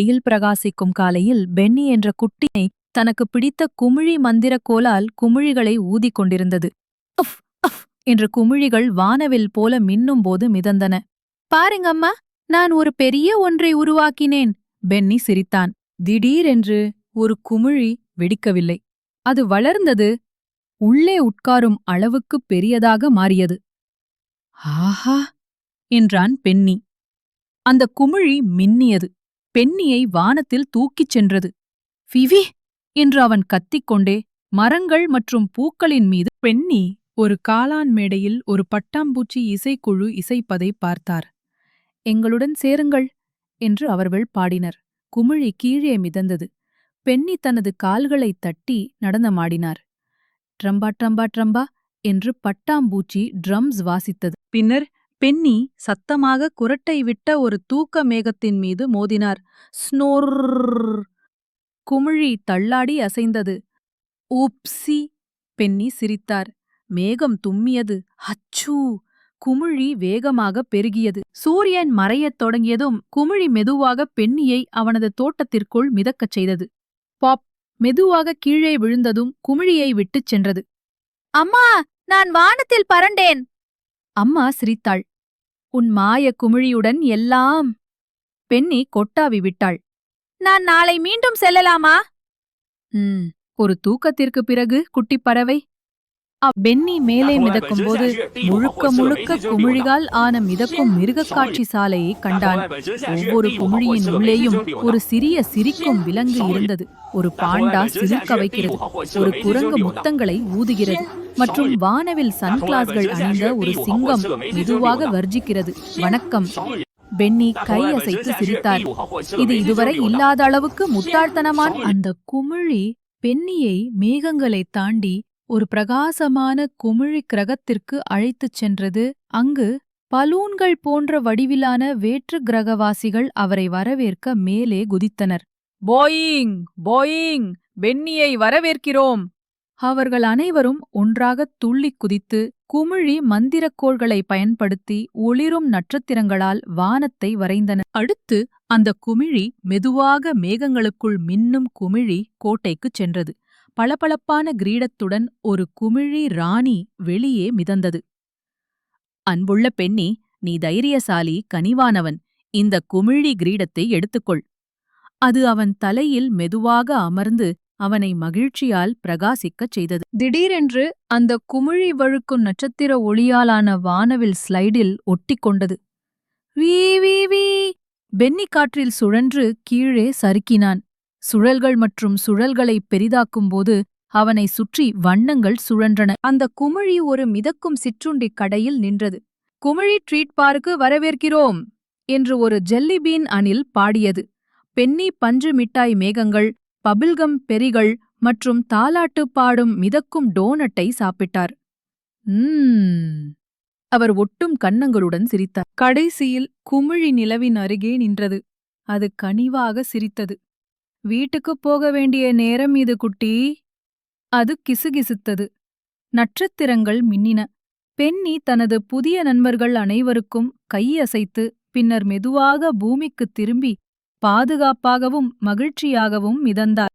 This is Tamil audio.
வெயில் பிரகாசிக்கும் காலையில் பென்னி என்ற குட்டியை தனக்கு பிடித்த குமிழி மந்திரக் கோலால் குமிழிகளை ஊதிக் கொண்டிருந்தது. அஃப் அஃப் என்ற குமிழிகள் வானவில் போல மின்னும்போது மிதந்தன. பாருங்கம்மா, நான் ஒரு பெரிய ஒன்றை உருவாக்கினேன். பென்னி சிரித்தான். திடீரென்று ஒரு குமிழி வெடிக்கவில்லை. அது வளர்ந்தது, உள்ளே உட்காரும் அளவுக்குப் பெரியதாக மாறியது. ஆஹா என்றான் பென்னி. அந்த குமிழி மின்னியது. பென்னியை வானத்தில் தூக்கிச் சென்றது. விவி என்று அவன் கத்திக்கொண்டே மரங்கள் மற்றும் பூக்களின் மீது. பென்னி ஒரு காளான் மேடையில் ஒரு பட்டாம்பூச்சி இசைக்குழு இசைப்பதை பார்த்தார். எங்களுடன் சேருங்கள் என்று அவர்கள் பாடினர். குமிழி கீழே மிதந்தது. பென்னி தனது கால்களைத் தட்டி நடனமாடினார். ட்ரம்பா ட்ரம்பா ட்ரம்பா என்று பட்டாம்பூச்சி ட்ரம்ஸ் வாசித்தது. பின்னர் பென்னி சத்தமாக குரட்டை விட்ட ஒரு தூக்க மேகத்தின் மீது மோதினார். ஸ்னோர்! குமிழி தள்ளாடி அசைந்தது. ஊப்சி! பென்னி சிரித்தார். மேகம் தும்மியது. அச்சூ! குமிழி வேகமாகப் பெருகியது. சூரியன் மறையத் தொடங்கியதும் குமிழி மெதுவாக பென்னியை அவனது தோட்டத்திற்குள் மிதக்கச் செய்தது. பாப்! மெதுவாக கீழே விழுந்ததும் குமிழியை விட்டுச் சென்றது. அம்மா, நான் வானத்தில் பறந்தேன்! அம்மா சிரித்தாள். உன் மாய குமிழியுடன் எல்லாம். பென்னி கொட்டாவி விட்டாள். நான் நாளை மீண்டும் செல்லலாமா? ஒரு தூக்கத்திற்குப் பிறகு குட்டிப் பறவை. பென்னி மேலே மிதக்கும்போது முழுக்க முழுக்க குமிழிகால் ஆன மிதக்கும் மிருகக் காட்சி சாலையைக் கண்டான். ஒவ்வொரு குமிழியின் உள்ளேயும் ஒரு சிறிய சிரிக்கும் விலங்கு இருந்தது. ஒரு பாண்டா சிரிக்க வைக்கிறது, ஒரு குரங்கு முத்தங்களை ஊதுகிறது, மற்றும் வானவில் சன்கிளாஸ்கள் அணிந்த ஒரு சிங்கம் மெதுவாக வர்ஜிக்கிறது. வணக்கம்! பென்னி கை அசைத்து சிரித்தார். இது இதுவரை இல்லாத அளவுக்கு முட்டாள்தனமான. அந்த குமிழி பென்னியை மேகங்களைத் தாண்டி ஒரு பிரகாசமான குமிழி கிரகத்திற்கு அழைத்துச் சென்றது. அங்கு பலூன்கள் போன்ற வடிவிலான வேற்று கிரகவாசிகள் அவரை வரவேற்க மேலே குதித்தனர். போயிங் போயிங், பென்னியை வரவேற்கிறோம்! அவர்கள் அனைவரும் ஒன்றாகத் துள்ளிக் குதித்து குமிழி மந்திரக்கோள்களை பயன்படுத்தி ஒளிரும் நட்சத்திரங்களால் வானத்தை வரைந்தனர். அடுத்து அந்த குமிழி மெதுவாக மேகங்களுக்குள் மின்னும் குமிழி கோட்டைக்குச் சென்றது. பளபளப்பான கிரீடத்துடன் ஒரு குமிழி ராணி வெளியே மிதந்தது. அன்புள்ள பென்னி, நீ தைரியசாலி, கனிவானவன். இந்த குமிழி கிரீடத்தை எடுத்துக்கொள். அது அவன் தலையில் மெதுவாக அமர்ந்து அவனை மகிழ்ச்சியால் பிரகாசிக்கச் செய்தது. திடீரென்று அந்த குமிழி வழுக்கும் நட்சத்திர ஒளியாலான வானவில் ஸ்லைடில் ஒட்டிக்கொண்டது. வீ வீ வீ! பென்னி காற்றில் சுழன்று கீழே சறுக்கினான். சுழல்கள் மற்றும் சுழல்களை பெரிதாக்கும்போது அவனை சுற்றி வண்ணங்கள் சுழன்றன. அந்த குமிழி ஒரு மிதக்கும் சிற்றுண்டிக் கடையில் நின்றது. குமிழி ட்ரீட் பாருக்கு வரவேற்கிறோம் என்று ஒரு ஜெல்லிபீன் அணில் பாடியது. பென்னி பஞ்சு மிட்டாய் மேகங்கள், பபிள்கம் பெரிகள் மற்றும் தாலாட்டு பாடும் மிதக்கும் டோனட்டை சாப்பிட்டார். அவர் ஒட்டும் கன்னங்களுடன் சிரித்தார். கடைசியில் குமிழி நிலவின் அருகே நின்றது. அது கனிவாக சிரித்தது. வீட்டுக்குப் போக வேண்டிய நேரம் இது குட்டி. அது கிசுகிசுத்தது. நட்சத்திரங்கள் மின்னின. பென்னி தனது புதிய நண்பர்கள் அனைவருக்கும் கையசைத்து பின்னர் மெதுவாக பூமிக்குத் திரும்பி பாதுகாப்பாகவும் மகிழ்ச்சியாகவும் மிதந்தார்.